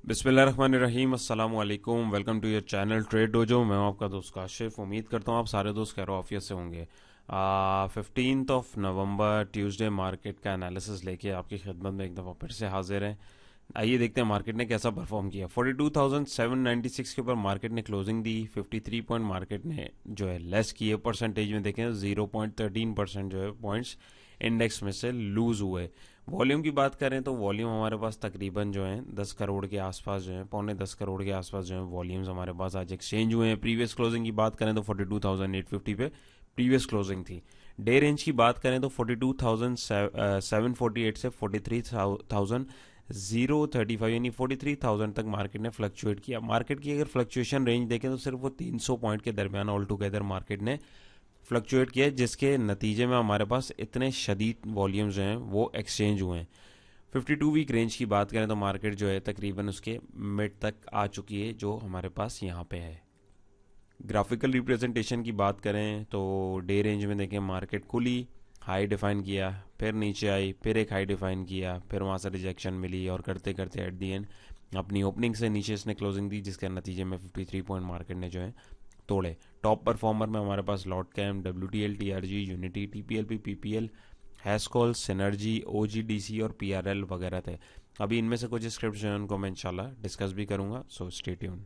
बिस्मिल्लाहिर्रहमानिर्रहीम अस्सलाम वालेकुम। Welcome to your channel trade dojo. मैं हूं आपका दोस्त काशिफ। उम्मीद करता हूं आप सारे दोस्त खैर ऑफियत से होंगे। 15 ट्यूसडे मार्केट का एनालिसिस लेके आपकी खिदमत में एक दफ़ा फिर से हाजिर है। आइए देखते हैं मार्केट ने कैसा परफॉर्म किया। 42,796 के ऊपर मार्केट ने क्लोजिंग दी। 53 पॉइंट मार्केट ने जो है लेस किए। परसेंटेज में देखें 0.13% जो है पॉइंट्स इंडेक्स में से लूज हुए। वॉल्यूम की बात करें तो वॉल्यूम हमारे पास तकरीबन जो है 10 करोड़ के आसपास जो है, पौने 10 करोड़ के आसपास जो है वॉल्यूम्स हमारे पास आज एक्सचेंज हुए हैं। प्रीवियस क्लोजिंग की बात करें तो 42,850 पे प्रीवियस क्लोजिंग थी। डे रेंज की बात करें तो 42,748 से 43,035 यानी 43,000 तक मार्केट ने फ्लक्चुएट किया। मार्केट की अगर फ्लक्चुएशन रेंज देखें तो सिर्फ वो 300 पॉइंट के दरमियान ऑल टुगेदर मार्केट ने फ्लक्चुएट किया, जिसके नतीजे में हमारे पास इतने शदीद वॉल्यूम्स जो हैं वो एक्सचेंज हुए हैं। 52 वीक रेंज की बात करें तो मार्केट जो है तकरीबन उसके मिड तक आ चुकी है, जो हमारे पास यहाँ पे है। ग्राफिकल रिप्रेजेंटेशन की बात करें तो डे रेंज में देखें मार्केट खुली, हाई डिफाइन किया, फिर नीचे आई, फिर एक हाई डिफाइन किया, फिर वहाँ से रिजेक्शन मिली और करते करते एट दी एंड अपनी ओपनिंग से नीचे इसने क्लोजिंग दी, जिसके नतीजे में 53 पॉइंट मार्केट ने जो है तोड़े। टॉप परफॉर्मर में हमारे पास Lotte Chem, WTL, TRG, Unity, TPLP, PPL, Hascol, Synergy, OGDC और PRL वगैरह थे। अभी इनमें से कुछ स्क्रिप्ट जो है उनको मैं इंशाल्लाह डिस्कस भी करूंगा, सो स्टे ट्यून।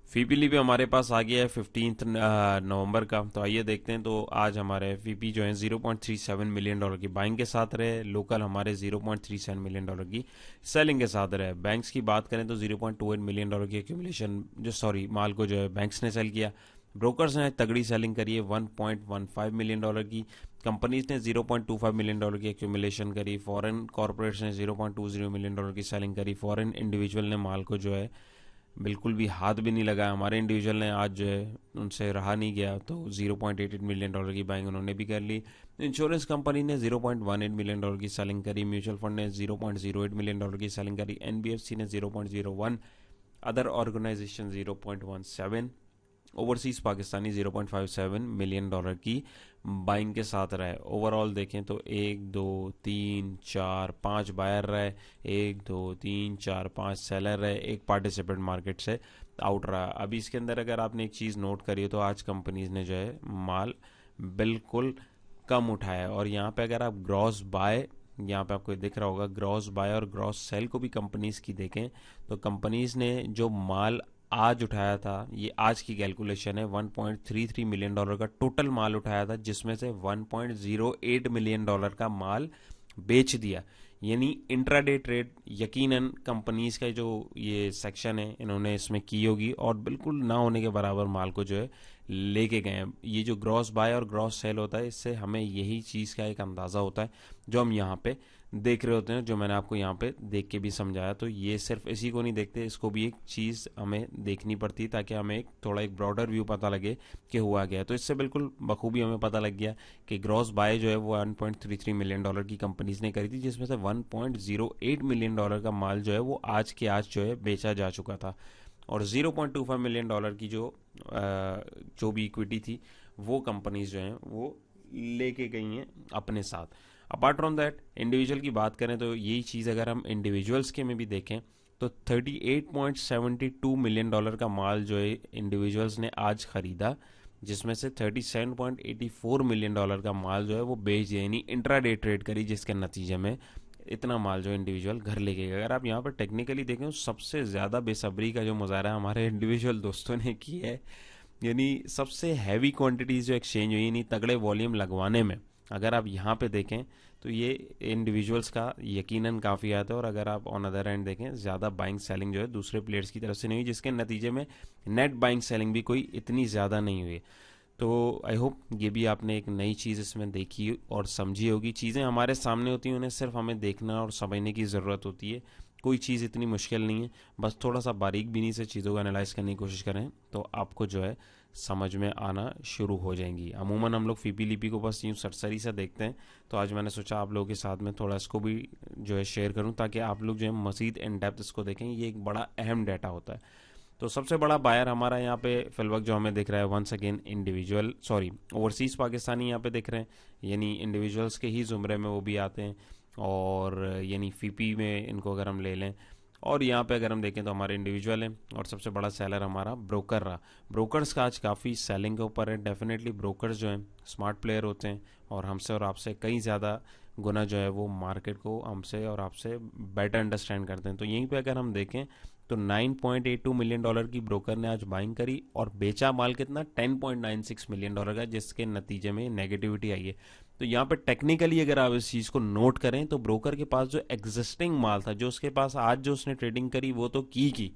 फीपीली भी हमारे पास आ गया है 15 नवंबर का। तो आइए देखते हैं। तो आज हमारे फीपी जो है $0.37 मिलियन की बाइंग के साथ रहे। लोकल हमारे $0.37 मिलियन की सेलिंग के साथ रहे। बैंक्स की बात करें तो $0.28 मिलियन की एक्यूमुलेशन माल को जो है बैंक्स ने सेल किया। ब्रोकर्स ने तगड़ी सेलिंग करी है $1.15 मिलियन की। कंपनीज ने $0.25 मिलियन की एक्यूमुलेशन करी। फॉरेन कॉर्पोरेट्स ने $0.20 मिलियन की सेलिंग करी। फॉरेन इंडिविजुअल ने माल को जो है बिल्कुल भी हाथ भी नहीं लगाया। हमारे इंडिविजुअल ने आज जो है उनसे रहा नहीं गया, तो $0.88 मिलियन की बाइंग उन्होंने भी कर ली। इंश्योरेंस कंपनी ने $0.18 मिलियन की सेलिंग करी। म्यूचुअल फंड ने $0.08 मिलियन की सेलिंग करी। NBFC ने 0.01, other organisation 0.17, overseas Pakistani $0.57 million की बाइंग के साथ रहे। ओवरऑल देखें तो 1 2 3 4 5 बायर रहे, 1 2 3 4 5 सेलर रहे, एक पार्टिसिपेंट मार्केट से आउट रहा। अभी इसके अंदर अगर आपने एक चीज़ नोट करी हो तो आज कंपनीज ने जो है माल बिल्कुल कम उठाया है। और यहाँ पे अगर आप ग्रॉस बाय, यहाँ पे आपको दिख रहा होगा ग्रॉस बाय और ग्रॉस सेल को भी कंपनीज की देखें तो कंपनीज ने जो माल आज उठाया था, ये आज की कैलकुलेशन है, $1.33 मिलियन का टोटल माल उठाया था, जिसमें से $1.08 मिलियन का माल बेच दिया। यानी इंट्राडे ट्रेड यकीनन कंपनीज का जो ये सेक्शन है इन्होंने इसमें की होगी और बिल्कुल ना होने के बराबर माल को जो है लेके गए हैं। ये जो ग्रॉस बाय और ग्रॉस सेल होता है, इससे हमें यही चीज़ का एक अंदाज़ा होता है जो हम यहाँ पे देख रहे होते हैं, जो मैंने आपको यहाँ पे देख के भी समझाया। तो ये सिर्फ इसी को नहीं देखते, इसको भी एक चीज़ हमें देखनी पड़ती है ताकि हमें एक थोड़ा एक ब्रॉडर व्यू पता लगे कि हुआ गया। तो इससे बिल्कुल बखूबी हमें पता लग गया कि ग्रॉस बाय जो है वो $1.33 मिलियन की कंपनीज ने करी थी, जिसमें से $1.08 मिलियन का माल जो है वो आज के आज जो है बेचा जा चुका था। और $0.25 मिलियन की जो भी इक्विटी थी वो कंपनीज जो हैं वो लेके गई हैं अपने साथ। अपार्ट फ्रॉम दैट इंडिविजुअल की बात करें तो यही चीज़ अगर हम इंडिविजुअल्स के में भी देखें तो $38.72 मिलियन का माल जो है इंडिविजुअल्स ने आज खरीदा, जिसमें से $37.84 मिलियन का माल जो है वो बेच दिया, यानी इंट्राडे ट्रेड करी, जिसके नतीजे में इतना माल जो इंडिविजुअल घर ले गए। अगर आप यहाँ पर टेक्निकली देखें तो सबसे ज़्यादा बेसब्री का जो मुजाहरा हमारे इंडिविजुअल दोस्तों ने की है, यानी सबसे हैवी क्वांटिटीज़ जो एक्सचेंज हुई, यानी तगड़े वॉल्यूम लगवाने में अगर आप यहाँ पे देखें तो ये इंडिविजुअल्स का यकीनन काफ़ी आता है। और अगर आप ऑन अदर एंड देखें, ज़्यादा बाइंग सेलिंग जो है दूसरे प्लेयर्स की तरफ से नहीं हुई, जिसके नतीजे में नेट बाइंग सेलिंग भी कोई इतनी ज़्यादा नहीं हुई। तो आई होप ये भी आपने एक नई चीज़ इसमें देखी और समझी होगी। चीज़ें हमारे सामने होती हैं, उन्हें सिर्फ हमें देखना और समझने की ज़रूरत होती है। कोई चीज़ इतनी मुश्किल नहीं है, बस थोड़ा सा बारीक बीनी से चीज़ों को एनालाइज करने की कोशिश करें तो आपको जो है समझ में आना शुरू हो जाएंगी। अमूमन हम लोग फीपी लिपि को बस यूँ सरसरी से देखते हैं, तो आज मैंने सोचा आप लोगों के साथ में थोड़ा इसको भी जो है शेयर करूं ताकि आप लोग जो है मज़ीद इन डेप्थ इसको देखें। ये एक बड़ा अहम डाटा होता है। तो सबसे बड़ा बायर हमारा यहाँ पे फिलवक्त जो हमें दिख रहा है, वंस अगेन ओवरसीज़ पाकिस्तानी यहाँ पे दिख रहे हैं, यानी इंडिविजुअल्स के ही ज़ुमरे में वो भी आते हैं। और यानी फीपी में इनको अगर हम ले लें और यहाँ पे अगर हम देखें तो हमारे इंडिविजुअल हैं और सबसे बड़ा सेलर हमारा ब्रोकर रहा। ब्रोकर्स का आज काफ़ी सेलिंग के ऊपर है। डेफिनेटली ब्रोकर्स जो हैं स्मार्ट प्लेयर होते हैं और हमसे और आपसे कई ज़्यादा गुना जो है वो मार्केट को हमसे और आपसे बेटर अंडरस्टैंड करते हैं। तो यहीं पे अगर हम देखें तो $9.82 मिलियन की ब्रोकर ने आज बाइंग करी और बेचा माल कितना $10.96 मिलियन का, जिसके नतीजे में नेगेटिविटी आई है। तो यहाँ पे टेक्निकली अगर आप इस चीज़ को नोट करें तो ब्रोकर के पास जो एग्जिस्टिंग माल था, जो उसके पास आज जो उसने ट्रेडिंग करी वो तो की,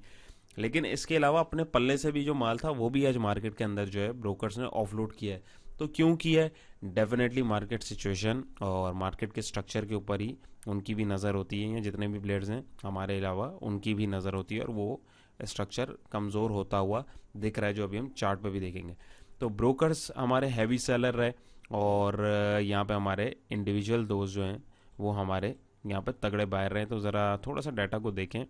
लेकिन इसके अलावा अपने पल्ले से भी जो माल था वो भी आज मार्केट के अंदर जो है ब्रोकर्स ने ऑफलोड किया है। तो क्यों किया है? डेफिनेटली मार्केट सिचुएशन और मार्केट के स्ट्रक्चर के ऊपर ही उनकी भी नज़र होती है, या जितने भी प्लेयर्स हैं हमारे अलावा उनकी भी नज़र होती है, और वो स्ट्रक्चर कमज़ोर होता हुआ दिख रहा है, जो अभी हम चार्ट पे भी देखेंगे। तो ब्रोकर्स हमारे हैवी सेलर रहे और यहाँ पे हमारे इंडिविजुअल दोस्त जो हैं वो हमारे यहाँ पे तगड़े बायर रहे हैं। तो ज़रा थोड़ा सा डाटा को देखें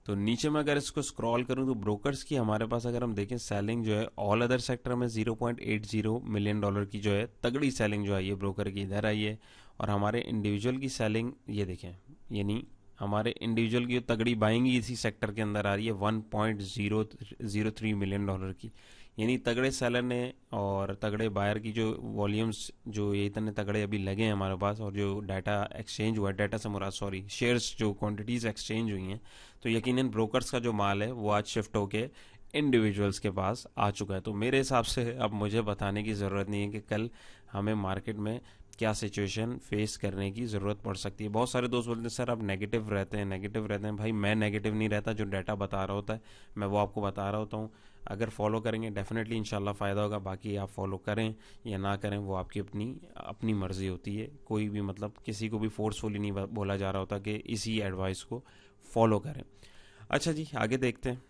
तो नीचे में अगर इसको स्क्रॉल करूं तो ब्रोकर्स की हमारे पास अगर हम देखें सेलिंग जो है ऑल अदर सेक्टर में $0.80 मिलियन की जो है तगड़ी सेलिंग जो आई है ब्रोकर की इधर आई है। और हमारे इंडिविजुअल की सेलिंग ये देखें, यानी हमारे इंडिविजुअल की तगड़ी बाइंग इसी सेक्टर के अंदर आ रही है $1.003 मिलियन की। यानी तगड़े सेलर ने और तगड़े बायर की जो वॉल्यूम्स जो ये इतने तगड़े अभी लगे हैं हमारे पास, और जो डाटा एक्सचेंज हुआ है, डाटा से मुराद सॉरी शेयर्स जो क्वांटिटीज़ एक्सचेंज हुई हैं, तो यकीनन ब्रोकर्स का जो माल है वो आज शिफ्ट होके इंडिविजुअल्स के पास आ चुका है। तो मेरे हिसाब से अब मुझे बताने की ज़रूरत नहीं है कि कल हमें मार्केट में क्या सिचुएशन फेस करने की ज़रूरत पड़ सकती है। बहुत सारे दोस्त बोलते हैं सर आप नेगेटिव रहते हैं, नेगेटिव रहते हैं। भाई मैं नेगेटिव नहीं रहता, जो डाटा बता रहा होता है मैं वो आपको बता रहा होता हूँ। अगर फॉलो करेंगे डेफिनेटली इंशाल्लाह फ़ायदा होगा, बाकी आप फॉलो करें या ना करें वो आपकी अपनी अपनी मर्ज़ी होती है। कोई भी मतलब किसी को भी फोर्सफुली नहीं बोला जा रहा होता कि इसी एडवाइस को फॉलो करें। अच्छा जी आगे देखते हैं।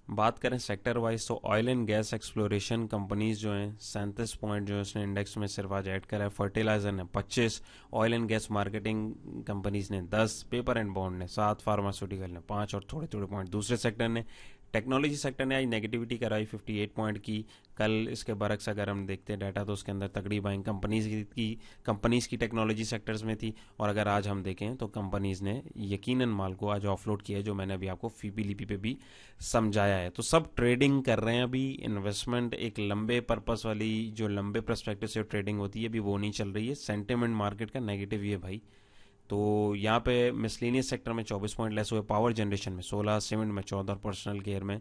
बात करें सेक्टर वाइज तो oil and gas exploration companies जो हैं 37 पॉइंट जो है उसने इंडेक्स में सिर्फ आज ऐड करा है। फर्टिलाइजर ने 25, oil and gas marketing companies ने 10, पेपर एंड बॉन्ड ने 7, फार्मास्यूटिकल ने 5 और थोड़े थोड़े पॉइंट दूसरे सेक्टर ने। टेक्नोलॉजी सेक्टर ने आज नेगेटिविटी कराई 58 पॉइंट की। कल इसके बरक्स अगर हम देखते हैं डाटा तो उसके अंदर तगड़ी बाइंग कंपनीज की टेक्नोलॉजी सेक्टर्स में थी। और अगर आज हम देखें तो कंपनीज ने यकीनन माल को आज ऑफलोड किया है, जो मैंने अभी आपको फीपी लिपि पे भी समझाया है। तो सब ट्रेडिंग कर रहे हैं अभी। इन्वेस्टमेंट एक लंबे पर्पस वाली जो लंबे पर्सपेक्टिव से ट्रेडिंग होती है अभी वो नहीं चल रही है। सेंटिमेंट मार्केट का नेगेटिव ही है भाई। तो यहाँ पे मिसलेनियस सेक्टर में 24 पॉइंट लेस हुए, पावर जनरेशन में 16, सीमेंट में 14 और पर्सनल केयर में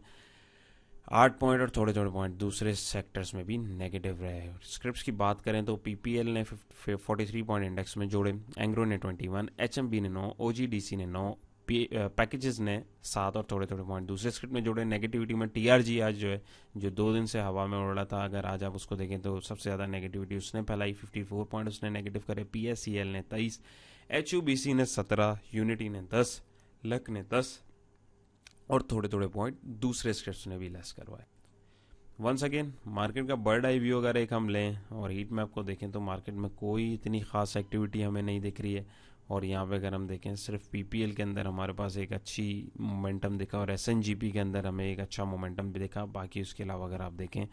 8 पॉइंट और थोड़े थोड़े पॉइंट दूसरे सेक्टर्स में भी नेगेटिव रहे। स्क्रिप्ट्स की बात करें तो पीपीएल ने 43 पॉइंट इंडेक्स में जोड़े, एंग्रो ने 21, एचएमबी ने 9, ओजीडीसी ने 9, पैकेजेस ने 7 और थोड़े थोड़े पॉइंट दूसरे स्क्रिप्ट में जोड़े। नेगेटिविटी में टीआरजी आज जो है जो 2 दिन से हवा में उड़ रहा था, अगर आज आप उसको देखें तो सबसे ज़्यादा नेगेटिविटी उसने फैलाई, 54 पॉइंट उसने नेगेटिव करे। पीएससीएल ने 23, एचयूबीसी ने 17, यूनिटी ने 10, लक ने 10 और थोड़े थोड़े पॉइंट दूसरे स्क्रिप्ट्स ने भी लेस करवाए। वंस अगेन मार्केट का बर्ड आई व्यू अगर एक हम लें और हीट मैप को देखें तो मार्केट में कोई इतनी खास एक्टिविटी हमें नहीं दिख रही है। और यहाँ पे अगर हम देखें सिर्फ पीपीएल के अंदर हमारे पास एक अच्छी मोमेंटम दिखा और एसएनजीपी के अंदर हमें एक अच्छा मोमेंटम भी दिखा। बाकी उसके अलावा अगर आप देखें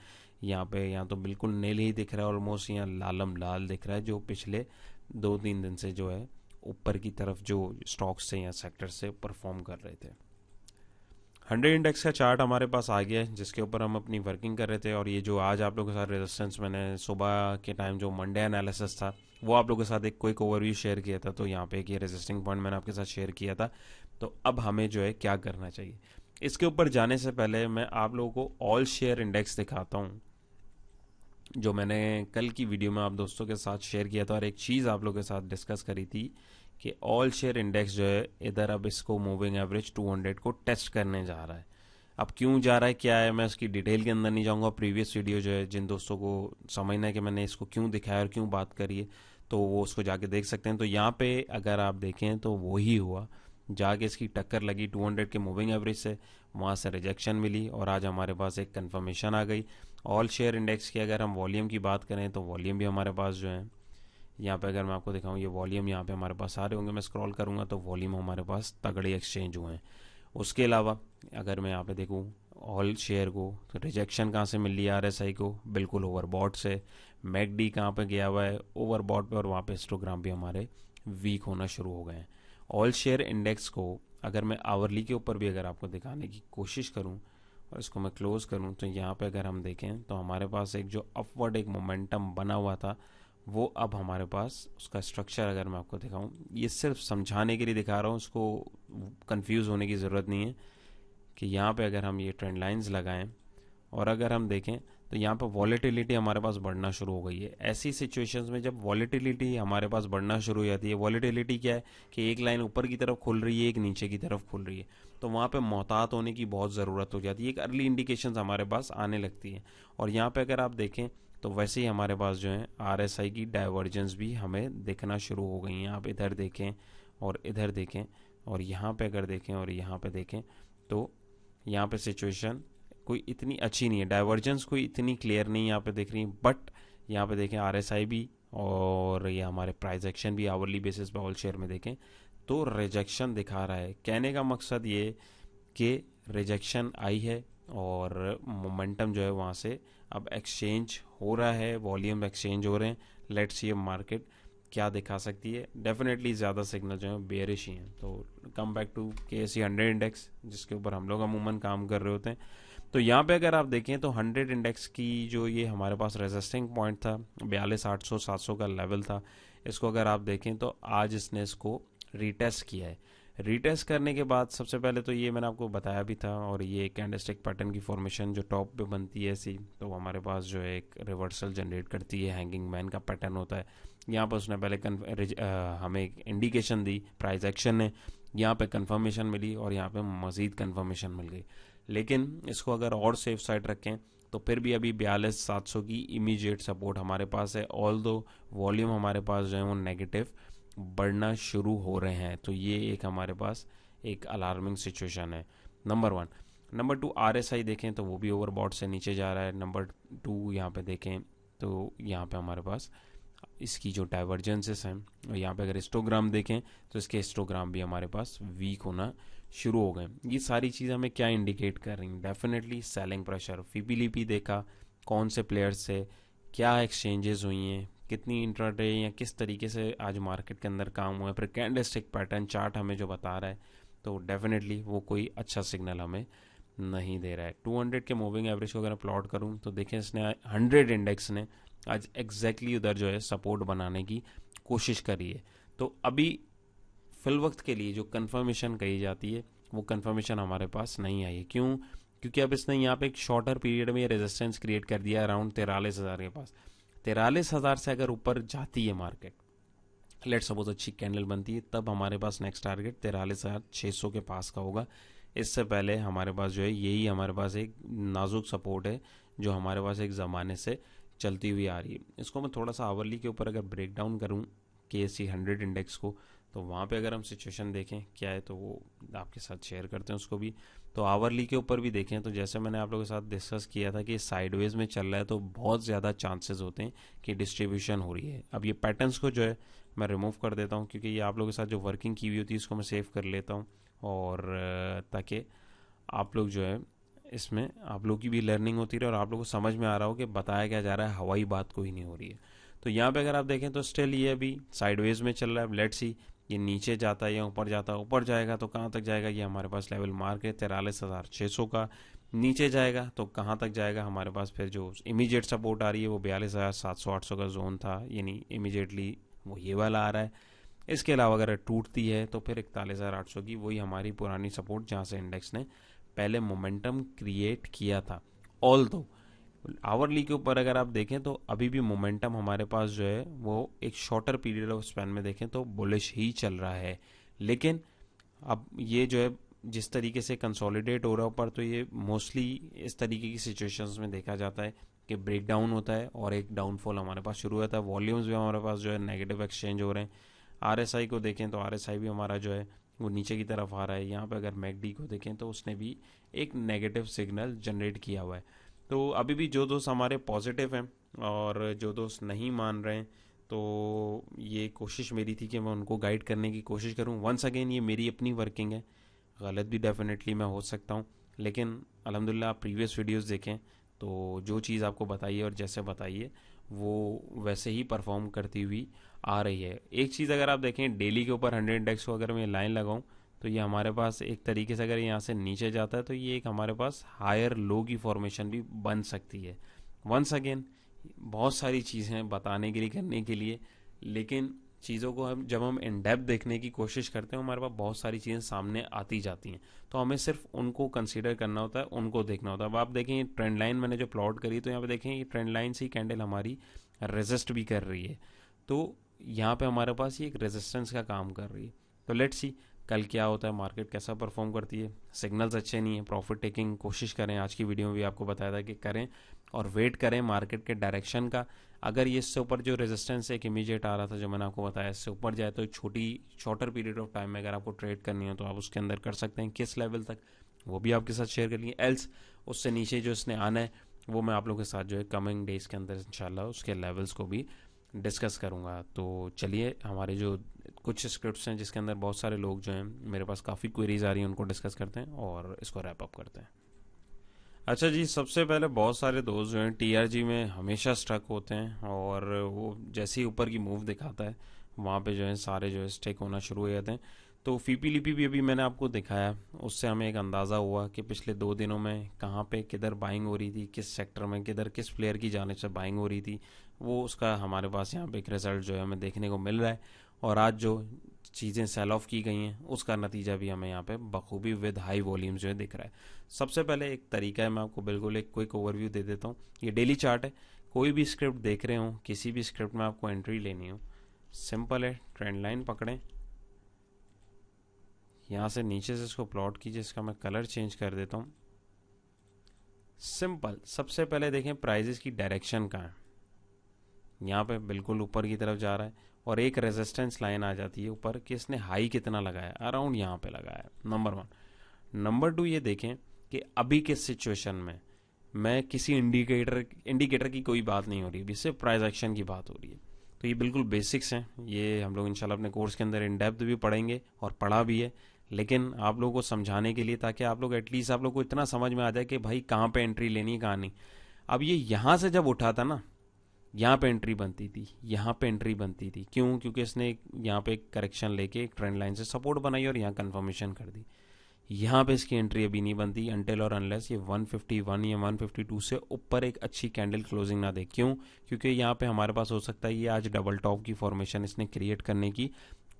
यहाँ पे यहाँ तो बिल्कुल नील ही दिख रहा है, ऑलमोस्ट यहाँ लालम लाल दिख रहा है, जो पिछले 2-3 दिन से जो है ऊपर की तरफ जो स्टॉक्स से या सेक्टर से परफॉर्म कर रहे थे। 100 इंडेक्स का चार्ट हमारे पास आ गया है जिसके ऊपर हम अपनी वर्किंग कर रहे थे। और ये जो आज आप लोगों के साथ रेजिस्टेंस मैंने सुबह के टाइम जो मंडे एनालिसिस था वो आप लोगों के साथ एक क्विक ओवरव्यू शेयर किया था। तो यहाँ पे एक ये रेजिस्टिंग पॉइंट मैंने आपके साथ शेयर किया था। तो अब हमें जो है क्या करना चाहिए, इसके ऊपर जाने से पहले मैं आप लोगों को ऑल शेयर इंडेक्स दिखाता हूँ जो मैंने कल की वीडियो में आप दोस्तों के साथ शेयर किया था। और एक चीज़ आप लोगों के साथ डिस्कस करी थी कि ऑल शेयर इंडेक्स जो है इधर अब इसको मूविंग एवरेज 200 को टेस्ट करने जा रहा है। अब क्यों जा रहा है क्या है मैं उसकी डिटेल के अंदर नहीं जाऊंगा। प्रीवियस वीडियो जो है जिन दोस्तों को समझना है कि मैंने इसको क्यों दिखाया और क्यों बात करी है तो वो उसको जाके देख सकते हैं। तो यहाँ पे अगर आप देखें तो वही हुआ, जाके इसकी टक्कर लगी 200 के मूविंग एवरेज से, वहाँ से रिजेक्शन मिली और आज हमारे पास एक कन्फर्मेशन आ गई। ऑल शेयर इंडेक्स की अगर हम वॉल्यूम की बात करें तो वॉल्यूम भी हमारे पास जो है यहाँ पे अगर मैं आपको दिखाऊं ये वॉल्यूम यहाँ पे हमारे पास आ रहे होंगे, मैं स्क्रॉल करूँगा तो वॉल्यूम हमारे पास तगड़े एक्सचेंज हुए हैं। उसके अलावा अगर मैं यहाँ पे देखूँ ऑल शेयर को तो रिजेक्शन कहाँ से मिल रही है आरएसआई को, बिल्कुल ओवरबॉट से। मैकडी कहाँ पे गया हुआ है, ओवरबॉट पे, और वहाँ पे हिस्टोग्राम भी हमारे वीक होना शुरू हो गए हैं। ऑल शेयर इंडेक्स को अगर मैं आवरली के ऊपर भी अगर आपको दिखाने की कोशिश करूं और इसको मैं क्लोज करूं, तो यहाँ पे अगर हम देखें तो हमारे पास एक जो अपवर्ड एक मोमेंटम बना हुआ था, वो अब हमारे पास उसका स्ट्रक्चर अगर मैं आपको दिखाऊं, ये सिर्फ समझाने के लिए दिखा रहा हूँ, उसको कंफ्यूज होने की ज़रूरत नहीं है। कि यहाँ पे अगर हम ये ट्रेंड लाइंस लगाएं और अगर हम देखें तो यहाँ पे वॉलेटिलिटी हमारे पास बढ़ना शुरू हो गई है। ऐसी सिचुएशंस में जब वॉलेटिलिटी हमारे पास बढ़ना शुरू हो जाती है, वॉलेटिलिटी क्या है कि एक लाइन ऊपर की तरफ खुल रही है, एक नीचे की तरफ खुल रही है, तो वहाँ पे मोहतात होने की बहुत ज़रूरत हो जाती है। एक अर्ली इंडिकेशंस हमारे पास आने लगती है। और यहाँ पे अगर आप देखें तो वैसे ही हमारे पास जो है RSI की डाइवर्जेंस भी हमें दिखना शुरू हो गई हैं। आप इधर देखें और इधर देखें और यहाँ पे अगर देखें और यहाँ पे देखें तो यहाँ पे सिचुएशन कोई इतनी अच्छी नहीं है, डाइवर्जेंस कोई इतनी क्लियर नहीं यहाँ पे दिख रही, बट यहाँ पे देखें RSI भी और ये हमारे प्राइस एक्शन भी आवरली बेसिस पे ऑल शेयर में देखें तो रिजेक्शन दिखा रहा है। कहने का मकसद ये कि रिजेक्शन आई है और मोमेंटम जो है वहाँ से अब एक्सचेंज हो रहा है, वॉल्यूम एक्सचेंज हो रहे हैं। लेट्स सी मार्केट क्या दिखा सकती है। डेफिनेटली ज़्यादा सिग्नल जो है बेयरिश ही हैं। तो come back to KSE 100 index जिसके ऊपर हम लोग अमूमन काम कर रहे होते हैं। तो यहाँ पे अगर आप देखें तो 100 इंडेक्स की जो ये हमारे पास रेजिस्टिंग पॉइंट था 42,800-700 का लेवल था, इसको अगर आप देखें तो आज इसने इसको रीटेस्ट किया है। रीटेस्ट करने के बाद सबसे पहले तो ये मैंने आपको बताया भी था, और ये कैंडलस्टिक पैटर्न की फॉर्मेशन जो टॉप पे बनती है ऐसी, तो हमारे पास जो है एक रिवर्सल जनरेट करती है, हैंगिंग मैन का पैटर्न होता है। यहाँ पर उसने पहले हमें एक इंडिकेशन दी प्राइस एक्शन ने, यहाँ पे कंफर्मेशन मिली और यहाँ पे मज़ीद कंफर्मेशन मिल गई। लेकिन इसको अगर और सेफ साइड रखें तो फिर भी अभी 42,700 की इमीडिएट सपोर्ट हमारे पास है। ऑल दो वॉल्यूम हमारे पास जो है वो नेगेटिव बढ़ना शुरू हो रहे हैं, तो ये एक हमारे पास एक अलार्मिंग सिचुएशन है। नंबर 1। नंबर 2, RSI देखें तो वो भी ओवरबॉट से नीचे जा रहा है। नंबर 2 यहाँ पे देखें तो यहाँ पे हमारे पास इसकी जो डाइवर्जेंसेस हैं, और यहाँ पे अगर हिस्टोग्राम देखें तो इसके हिस्टोग्राम भी हमारे पास वीक होना शुरू हो गए। ये सारी चीज़ हमें क्या इंडिकेट कर रही हैं? Definitely selling pressure. फिबीलीपी देखा कौन से प्लेयर्स से क्या एक्सचेंजेस हुई हैं, कितनी इंट्राडे या किस तरीके से आज मार्केट के अंदर काम हुआ है, फिर कैंडलस्टिक पैटर्न चार्ट हमें जो बता रहा है, तो डेफिनेटली वो कोई अच्छा सिग्नल हमें नहीं दे रहा है। 200 के मूविंग एवरेज को अगर प्लॉट करूं तो देखें इसने 100 इंडेक्स ने आज एग्जैक्टली उधर जो है सपोर्ट बनाने की कोशिश करी है। तो अभी फिल वक्त के लिए जो कंफर्मेशन कही जाती है वो कंफर्मेशन हमारे पास नहीं आई है। क्यों? क्योंकि अब इसने यहाँ पे एक शॉर्टर पीरियड में रेजिस्टेंस क्रिएट कर दिया अराउंड 43,000 के पास। 43,000 से अगर ऊपर जाती है मार्केट, लेट सपोज अच्छी कैंडल बनती है, तब हमारे पास नेक्स्ट टारगेट 43,600 के पास का होगा। इससे पहले हमारे पास जो है यही हमारे पास एक नाजुक सपोर्ट है जो हमारे पास एक ज़माने से चलती हुई आ रही है। इसको मैं थोड़ा सा आवरली के ऊपर अगर ब्रेक डाउन करूँ KSE 100 इंडेक्स को, तो वहाँ पे अगर हम सिचुएशन देखें क्या है तो वो आपके साथ शेयर करते हैं उसको भी। तो आवरली के ऊपर भी देखें तो जैसे मैंने आप लोगों के साथ डिस्कस किया था कि साइडवेज में चल रहा है तो बहुत ज़्यादा चांसेस होते हैं कि डिस्ट्रीब्यूशन हो रही है। अब ये पैटर्न्स को जो है मैं रिमूव कर देता हूँ क्योंकि ये आप लोगों के साथ जो वर्किंग की हुई होती है इसको मैं सेव कर लेता हूँ, और ताकि आप लोग जो है इसमें आप लोग की भी लर्निंग होती रहे और आप लोग को समझ में आ रहा हो कि बताया क्या जा रहा है, हवाई बात कोई नहीं हो रही है। तो यहाँ पे अगर आप देखें तो स्टिल ये अभी साइडवेज में चल रहा है। लेट्स सी ये नीचे जाता है या ऊपर जाता है, ऊपर जाएगा तो कहाँ तक जाएगा, ये हमारे पास लेवल मार्क है 43,600 का। नीचे जाएगा तो कहाँ तक जाएगा, हमारे पास फिर जो इमीडिएट सपोर्ट आ रही है वो 42,700-800 का जोन था, यानी इमीडिएटली वो ये वाला आ रहा है। इसके अलावा अगर टूटती है तो फिर 41,800 की वही हमारी पुरानी सपोर्ट जहाँ से इंडेक्स ने पहले मोमेंटम क्रिएट किया था। ऑल दो आवरली के ऊपर अगर आप देखें तो अभी भी मोमेंटम हमारे पास जो है वो एक शॉर्टर पीरियड ऑफ स्पैन में देखें तो बुलिश ही चल रहा है। लेकिन अब ये जो है जिस तरीके से कंसोलिडेट हो रहा है ऊपर, तो ये मोस्टली इस तरीके की सिचुएशंस में देखा जाता है कि ब्रेक डाउन होता है और एक डाउनफॉल हमारे पास शुरू होता है। वॉल्यूम्स भी हमारे पास जो है नेगेटिव एक्सचेंज हो रहे हैं। RSI को देखें तो RSI भी हमारा जो है वो नीचे की तरफ आ रहा है। यहाँ पे अगर मैकडी को देखें तो उसने भी एक नेगेटिव सिग्नल जनरेट किया हुआ है। तो अभी भी जो दोस्त हमारे पॉजिटिव हैं और जो दोस्त नहीं मान रहे हैं, तो ये कोशिश मेरी थी कि मैं उनको गाइड करने की कोशिश करूं। वंस अगेन ये मेरी अपनी वर्किंग है, गलत भी डेफिनेटली मैं हो सकता हूं, लेकिन अल्हम्दुलिल्लाह आप प्रीवियस वीडियोस देखें तो जो चीज़ आपको बताइए और जैसे बताइए वो वैसे ही परफॉर्म करती हुई आ रही है। एक चीज़ अगर आप देखें डेली के ऊपर 100 इंडेक्स को अगर मैं लाइन लगाऊं तो ये हमारे पास एक तरीके से अगर यहाँ से नीचे जाता है तो ये एक हमारे पास हायर लो की फॉर्मेशन भी बन सकती है। वंस अगेन बहुत सारी चीज़ें हैं बताने के लिए करने के लिए, लेकिन चीज़ों को हम जब हम इन डेप्थ देखने की कोशिश करते हैं हमारे पास बहुत सारी चीज़ें सामने आती जाती हैं, तो हमें सिर्फ उनको कंसीडर करना होता है, उनको देखना होता है। अब आप देखें ट्रेंड लाइन मैंने जो प्लॉट करी तो यहाँ पे देखें ये ट्रेंड लाइन से ही कैंडल हमारी रेजिस्ट भी कर रही है, तो यहाँ पे हमारे पास ये एक रेजिस्टेंस का काम कर रही है। तो लेट्स सी कल क्या होता है, मार्केट कैसा परफॉर्म करती है। सिग्नल्स अच्छे नहीं है, प्रॉफिट टेकिंग कोशिश करें, आज की वीडियो में भी आपको बताया था कि करें, और वेट करें मार्केट के डायरेक्शन का। अगर ये इससे ऊपर जो रेजिस्टेंस एक इमीडिएट आ रहा था जो मैंने आपको बताया, इससे ऊपर जाए तो शॉर्टर पीरियड ऑफ टाइम में अगर आपको ट्रेड करनी हो तो आप उसके अंदर कर सकते हैं। किस लेवल तक वो भी आपके साथ शेयर कर लिए, एल्स उससे नीचे जो इसने आना है वो मैं आप लोगों के साथ जो है कमिंग डेज के अंदर इंशाल्लाह उसके लेवल्स को भी डिस्कस करूंगा। तो चलिए हमारे जो कुछ स्क्रिप्ट्स हैं जिसके अंदर बहुत सारे लोग जो हैं मेरे पास काफ़ी क्वेरीज आ रही हैं उनको डिस्कस करते हैं और इसको रैप अप करते हैं। अच्छा जी, सबसे पहले बहुत सारे दोस्त जो हैं टीआरजी में हमेशा स्टक होते हैं और वो जैसे ही ऊपर की मूव दिखाता है वहाँ पे जो है सारे जो है स्टेक होना शुरू हो जाते हैं। तो फीपी लिपी भी अभी मैंने आपको दिखाया, उससे हमें एक अंदाज़ा हुआ कि पिछले 2 दिनों में कहाँ पे किधर बाइंग हो रही थी, किस सेक्टर में किधर किस प्लेयर की जाने से बाइंग हो रही थी, वो उसका हमारे पास यहाँ पे एक रिजल्ट जो है हमें देखने को मिल रहा है। और आज जो चीज़ें सेल ऑफ की गई हैं उसका नतीजा भी हमें यहाँ पे बखूबी विद हाई वॉल्यूम्स जो है दिख रहा है। सबसे पहले एक तरीका है, मैं आपको बिल्कुल एक क्विक ओवरव्यू दे देता हूँ। ये डेली चार्ट है, कोई भी स्क्रिप्ट देख रहे हो, किसी भी स्क्रिप्ट में आपको एंट्री लेनी हो, सिंपल है, ट्रेंड लाइन पकड़ें, यहाँ से नीचे से इसको प्लॉट कीजिए, इसका मैं कलर चेंज कर देता हूँ। सिंपल, सबसे पहले देखें प्राइजेस की डायरेक्शन कहाँ है, यहाँ पे बिल्कुल ऊपर की तरफ जा रहा है और एक रेजिस्टेंस लाइन आ जाती है ऊपर कि इसने हाई कितना लगाया, अराउंड यहाँ पे लगाया, नंबर 1। नंबर 2 ये देखें कि अभी किस सिचुएशन में, मैं किसी इंडिकेटर की कोई बात नहीं हो रही, अभी सिर्फ प्राइस एक्शन की बात हो रही है। तो ये बिल्कुल बेसिक्स हैं, ये हम लोग इंशाल्लाह अपने कोर्स के अंदर इन डेप्थ भी पढ़ेंगे और पढ़ा भी है, लेकिन आप लोगों को समझाने के लिए ताकि आप लोग एटलीस्ट आप लोग को इतना समझ में आ जाए कि भाई कहाँ पे एंट्री लेनी है कहाँ नहीं। अब ये यहाँ से जब उठा था ना, यहाँ पे एंट्री बनती थी, यहाँ पे एंट्री बनती थी, क्यों? क्योंकि इसने यहाँ पे एक करेक्शन लेके एक ट्रेंड लाइन से सपोर्ट बनाई और यहाँ कंफर्मेशन कर दी। यहाँ पे इसकी एंट्री अभी नहीं बनती अनटिल और अनलेस ये 151 या 152 से ऊपर एक अच्छी कैंडल क्लोजिंग ना दे। क्यों? क्योंकि यहाँ पे हमारे पास हो सकता है ये आज डबल टॉप की फॉर्मेशन इसने क्रिएट करने की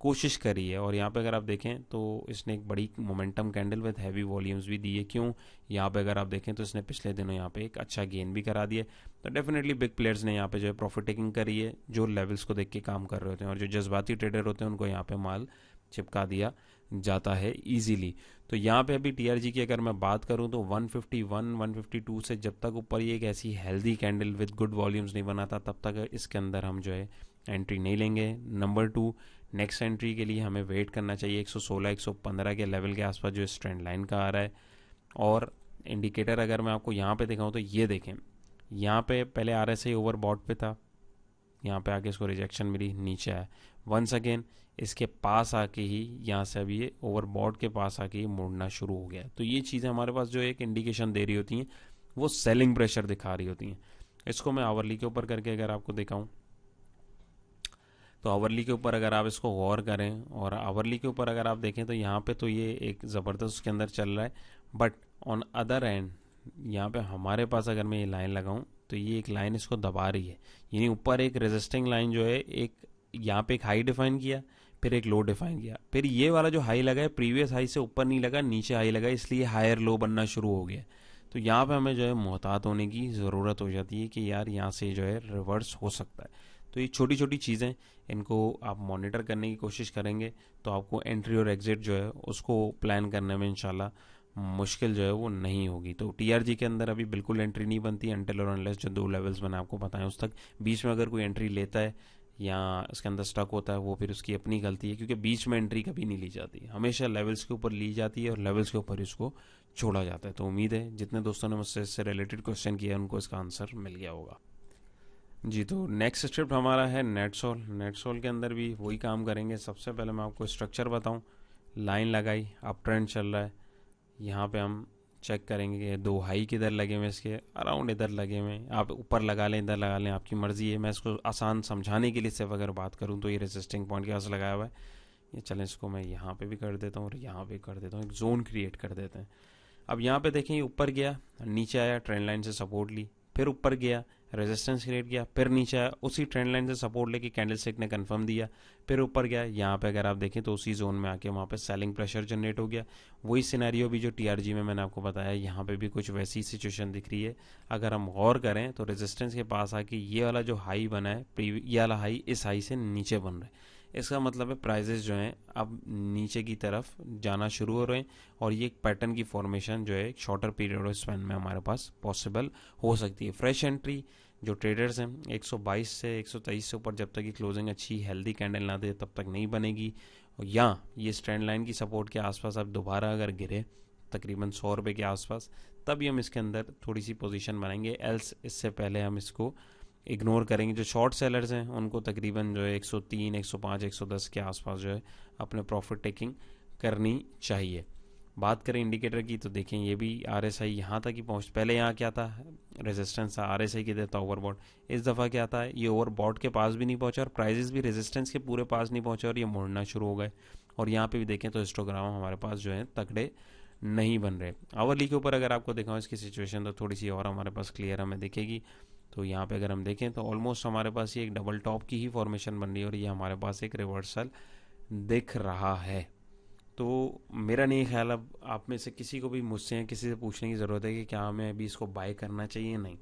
कोशिश करी है, और यहाँ पे अगर आप देखें तो इसने एक बड़ी momentum candle with heavy volumes भी दी है। क्यों? यहाँ पे अगर आप देखें तो इसने पिछले दिनों यहाँ पे एक अच्छा गेन भी करा दिया। तो डेफिनेटली बिग प्लेयर्स ने यहाँ पे जो है प्रॉफिट टेकिंग करी है, जो लेवल्स को देख के काम कर रहे होते हैं, और जो जज्बाती ट्रेडर होते हैं उनको यहाँ पे माल चिपका दिया जाता है इजीली। तो यहाँ पे अभी टीआरजी की अगर मैं बात करूँ तो 151 152 से जब तक ऊपर ये एक ऐसी healthy candle with good volumes नहीं बनाता तब तक इसके अंदर हम जो है एंट्री नहीं लेंगे। नंबर 2, नेक्स्ट एंट्री के लिए हमें वेट करना चाहिए 116 115 के लेवल के आसपास जो स्ट्रेंड लाइन का आ रहा है। और इंडिकेटर अगर मैं आपको यहाँ पे दिखाऊँ तो ये देखें, यहाँ पे पहले RSI ओवरबॉट पे था, यहाँ पे आके इसको रिजेक्शन मिली, नीचे आया, वंस अगेन इसके पास आके ही यहाँ से अभी ये ओवरबॉट के पास आके ही मुड़ना शुरू हो गया। तो ये चीज़ें हमारे पास जो एक इंडिकेशन दे रही होती हैं वो सेलिंग प्रेशर दिखा रही होती हैं। इसको मैं आवरली के ऊपर करके अगर आपको दिखाऊं तो आवरली के ऊपर अगर आप इसको गौर करें और आवरली के ऊपर अगर आप देखें तो यहाँ पे तो ये एक ज़बरदस्त उसके अंदर चल रहा है, बट ऑन अदर एंड यहाँ पे हमारे पास अगर मैं ये लाइन लगाऊं तो ये एक लाइन इसको दबा रही है, यानी ऊपर एक रेजिस्टिंग लाइन जो है एक यहाँ पे एक हाई डिफाइन किया, फिर एक लो डिफाइन किया, फिर ये वाला जो हाई लगा है प्रीवियस हाई से ऊपर नहीं लगा, नीचे हाई लगा, इसलिए हायर लो बनना शुरू हो गया। तो यहाँ पे हमें जो है मोहतात होने की ज़रूरत हो जाती है कि यार यहाँ से जो है रिवर्स हो सकता है। तो ये छोटी छोटी चीज़ें, इनको आप मॉनिटर करने की कोशिश करेंगे तो आपको एंट्री और एग्जिट जो है उसको प्लान करने में इंशाल्लाह मुश्किल जो है वो नहीं होगी। तो टीआरजी के अंदर अभी बिल्कुल एंट्री नहीं बनती अनटिल और अनलेस जो 2 लेवल्स मैंने आपको बताएं उस तक। बीच में अगर कोई एंट्री लेता है या इसके अंदर स्टक होता है वो फिर उसकी अपनी गलती है, क्योंकि बीच में एंट्री कभी नहीं ली जाती, हमेशा लेवल्स के ऊपर ली जाती है और लेवल्स के ऊपर इसको छोड़ा जाता है। तो उम्मीद है जितने दोस्तों ने मुझसे इससे रिलेटेड क्वेश्चन किया उनको इसका आंसर मिल गया होगा जी। तो नेक्स्ट स्क्रिप्ट हमारा है नेटसोल। नेटसोल के अंदर भी वही काम करेंगे। सबसे पहले मैं आपको स्ट्रक्चर बताऊं, लाइन लगाई, अप ट्रेंड चल रहा है, यहाँ पे हम चेक करेंगे कि दो हाई किधर लगे हुए, इसके अराउंड इधर लगे हुए हैं। आप ऊपर लगा लें, इधर लगा लें, आपकी मर्ज़ी है। मैं इसको आसान समझाने के लिए सिर्फ अगर बात करूँ तो ये रेजिस्टिंग पॉइंट के पास लगाया हुआ है। ये चलें, इसको मैं यहाँ पे भी कर देता हूँ और यहाँ पे कर देता हूँ, एक जोन क्रिएट कर देते हैं। अब यहाँ पे देखें, ये ऊपर गया, नीचे आया, ट्रेंड लाइन से सपोर्ट ली, फिर ऊपर गया, रेजिस्टेंस क्रिएट किया, फिर नीचे आया, उसी ट्रेंड लाइन से सपोर्ट लेके कैंडलस्टिक ने कंफर्म दिया, फिर ऊपर गया। यहाँ पे अगर आप देखें तो उसी जोन में आके वहाँ पे सेलिंग प्रेशर जनरेट हो गया। वही सिनेरियो भी जो टीआरजी में मैंने आपको बताया, यहाँ पे भी कुछ वैसी सिचुएशन दिख रही है। अगर हम गौर करें तो रेजिस्टेंस के पास आके ये वाला जो हाई बना है, ये वाला हाई इस हाई से नीचे बन रहा है। इसका मतलब है प्राइजेस जो हैं अब नीचे की तरफ जाना शुरू हो रहे हैं, और ये एक पैटर्न की फॉर्मेशन जो है एक शॉर्टर पीरियड ऑफ स्पैन में हमारे पास पॉसिबल हो सकती है। फ्रेश एंट्री जो ट्रेडर्स हैं 122 से 123 से ऊपर जब तक की क्लोजिंग अच्छी हेल्दी कैंडल ना दे तब तक नहीं बनेगी, या ये स्टैंड लाइन की सपोर्ट के आसपास अब दोबारा अगर गिरे तकरीबन 100 रुपये के आसपास, तभी हम इसके अंदर थोड़ी सी पोजीशन बनाएंगे। एल्स इससे पहले हम इसको इग्नोर करेंगे। जो शॉर्ट सेलर्स हैं उनको तकरीबन जो है 103, 105, 110 के आसपास जो है अपने प्रॉफिट टेकिंग करनी चाहिए। बात करें इंडिकेटर की तो देखें, ये भी आरएसआई यहाँ तक ही पहुँच, पहले यहाँ क्या था, रेजिस्टेंस था, आरएसआई किधर था, ओवरबॉट। इस दफ़ा क्या था, ये ओवरबॉट के पास भी नहीं पहुँचा और प्राइजेस भी रेजिस्टेंस के पूरे पास नहीं पहुँचे और ये मुड़ना शुरू हो गए। और यहाँ पे भी देखें तो हिस्टोग्राम हमारे पास जो है तगड़े नहीं बन रहे। आवरली के ऊपर अगर आपको दिखाऊँ इसकी सिचुएशन तो थोड़ी सी और हमारे पास क्लियर हमें दिखेगी। तो यहाँ पे अगर हम देखें तो ऑलमोस्ट हमारे पास ये एक डबल टॉप की ही फॉर्मेशन बन रही है और ये हमारे पास एक रिवर्सल दिख रहा है। तो मेरा नहीं ख्याल अब आप में से किसी को भी मुझसे या किसी से पूछने की ज़रूरत है कि क्या हमें अभी इसको बाय करना चाहिए। नहीं,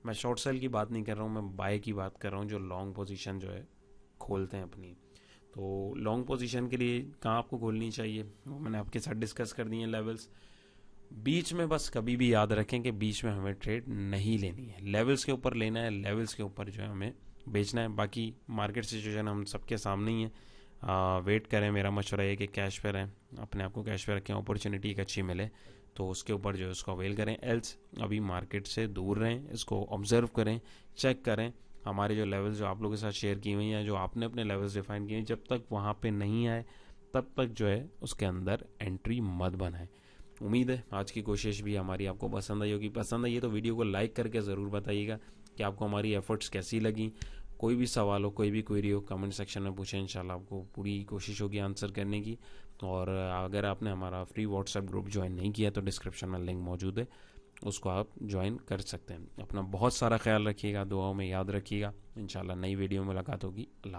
मैं शॉर्ट सेल की बात नहीं कर रहा हूँ, मैं बाय की बात कर रहा हूँ, जो लॉन्ग पोजीशन जो है खोलते हैं अपनी। तो लॉन्ग पोजीशन के लिए कहाँ आपको खोलनी चाहिए वो मैंने आपके साथ डिस्कस कर दिए लेवल्स। बीच में बस कभी भी याद रखें कि बीच में हमें ट्रेड नहीं लेनी है, लेवल्स के ऊपर लेना है, लेवल्स के ऊपर जो है हमें बेचना है। बाकी मार्केट सिचुएशन हम सबके सामने ही है, वेट करें। मेरा मशवरा है कि कैश पे रहें, अपने आप को कैश पे रखें, अपॉर्चुनिटी एक अच्छी मिले तो उसके ऊपर जो है उसको अवेल करें। एल्स अभी मार्केट से दूर रहें, इसको ऑब्जर्व करें, चेक करें। हमारे जो लेवल्स जो आप लोगों के साथ शेयर की हुई हैं, जो आपने अपने लेवल्स डिफाइन किए हैं, जब तक वहाँ पे नहीं आए तब तक जो है उसके अंदर एंट्री मत बनाएं। उम्मीद है आज की कोशिश भी हमारी आपको पसंद आई होगी। पसंद आई है तो वीडियो को लाइक करके ज़रूर बताइएगा कि आपको हमारी एफर्ट्स कैसी लगी। कोई भी सवाल हो, कोई भी क्वेरी हो, कमेंट सेक्शन में पूछें, इंशाल्लाह आपको पूरी कोशिश होगी आंसर करने की। और अगर आपने हमारा फ्री व्हाट्सएप ग्रुप ज्वाइन नहीं किया तो डिस्क्रिप्शन में लिंक मौजूद है, उसको आप ज्वाइन कर सकते हैं। अपना बहुत सारा ख्याल रखिएगा, दुआओं में याद रखिएगा। इंशाल्लाह नई वीडियो में मुलाकात होगी। अल्लाह।